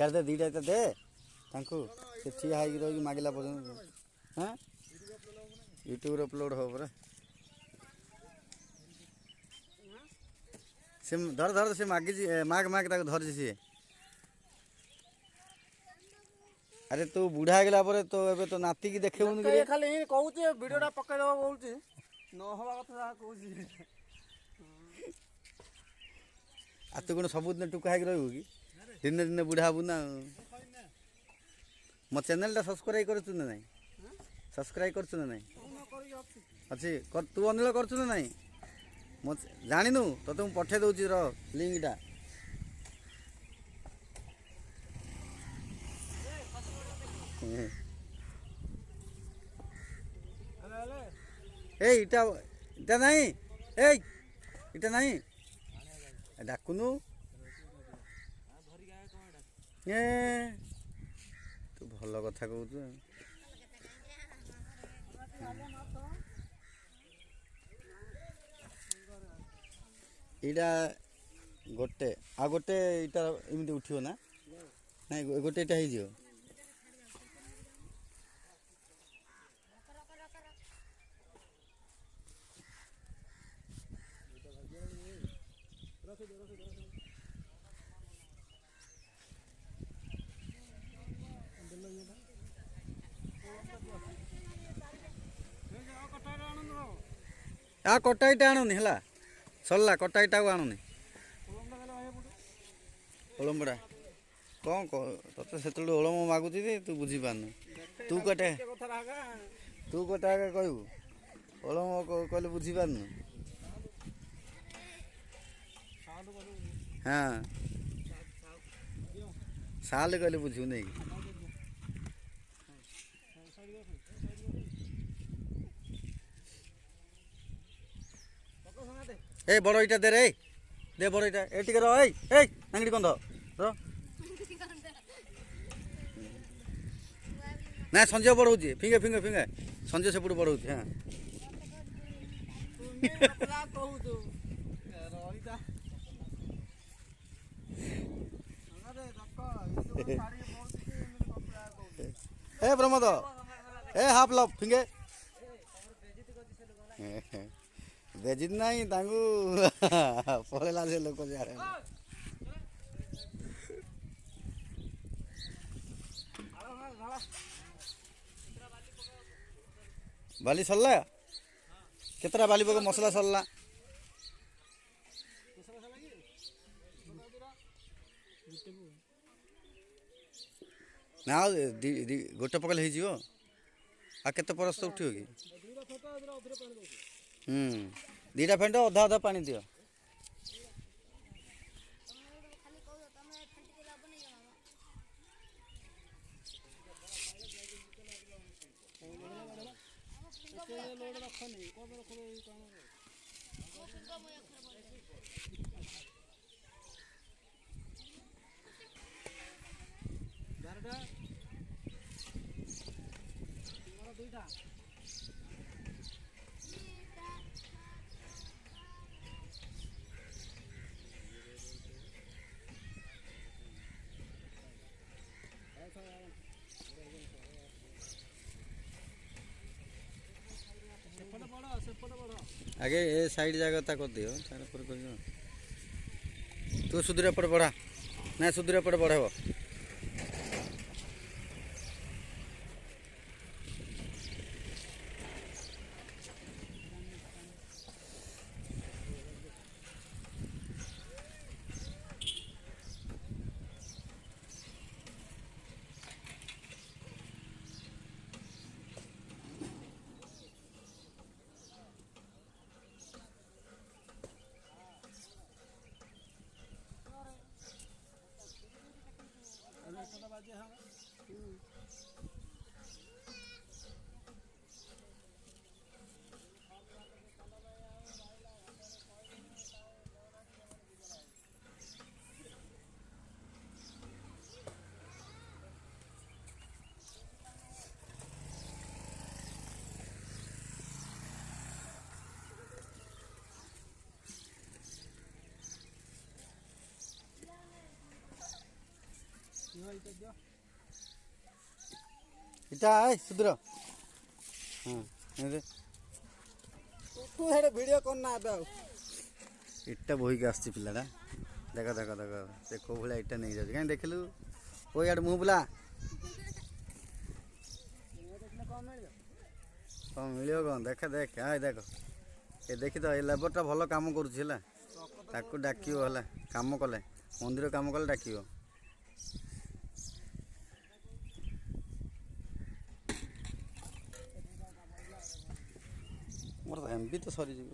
फेर दे दीटा तो दे तांकु से ठिया हाई रही मागिला पर्यंत हाँ यूट्यूब अपलोड हो परा से धर धर से मागी माग माग ताको धर सी अरे तू बुढ़ा गला पर तो एबे तो नाती की देखेबुन के खाली कहू वीडियोटा पकई दबा बोलची न हवा कथा कहू आ तू कौन सबुदिन टुका है रहू कि दिन दिन बुढ़ा हबू ना मो चैनल सब्सक्राइब करछु ना नहीं सब्सक्राइब करछु ना नहीं अच्छी तू अनिल करछु ना नहीं मो जानिनु तो मु पठे दउची र लिंकटा ए इटा इटा नहीं ए इटा नहीं डाकुनु ए तू भल कथा कहू इटा गोटे आ गोटे इटा एमती उठियो ना नहीं गोटे इटा हो आ कटा इटा आणुनि है सरला कटा इटा को आणुनि ओलमबड़ा कौन कह ते से ओलम मागुची तू बुझी पारनु तू कटे आगे कहू ओलम कहले बुझी पारनु हाँ साल कहले बुझू नहीं ए बड़ इटा दे रे दे बड़ इटा ए टिके रह ए नांगड़ी कंध र ना संजय बढ़ाऊे फिंगे फिंगे फिंगे संजय सेपट बढ़ाऊे हाँ ए प्रमोद ए हाफ लव फिंगे बेजित नहीं तांगू पळेला से लोक जारे बाली सरला केतरा बाली पक मसला सरला ना गोटे पकल हो आ केते परस्त उठियो कि दीटा फेंट अधा अधा पानी दियो आगे ए साइड जगह ता कर दियो तार पर कर तू सुधरे पड़ बढ़ा ना सुधरे पड़ बढ़ाबो ଇଟା ଆଏ ସୁଧୀର ହଁ ଏମିତି ତୁ ହେଡେ ଭିଡ଼ିଓ କରନା ଏବେ ଆଉ ଇଟା ବୋହିକି ଆସିଛି ପିଲାଟା ଦେଖ ଦେଖ ଦେଖ ସେ କେଉଁ ଭଳିଆ ଇଟା ନେଇକି ଯାଉଛି କାହିଁ ଦେଖିଲୁ ଓ ଇଆଡ଼େ ମୁଁ ବୁଲା ଦେଖିଲେ କଣ ମିଳିବ? କ'ଣ ମିଳିବ କ'ଣ ଦେଖ ଦେଖ ଆଏ ଦେଖ ଏ ଦେଖି ତ ଏ ଲେବରଟା ଭଲ କାମ କରୁଛି ହେଲା ତାକୁ ଡାକିବ ହେଲା କାମ କଲେ ମନ୍ଦିର କାମ କଲେ ଡାକିବ ମୋର ଏମବି ତ ସରିଯିବ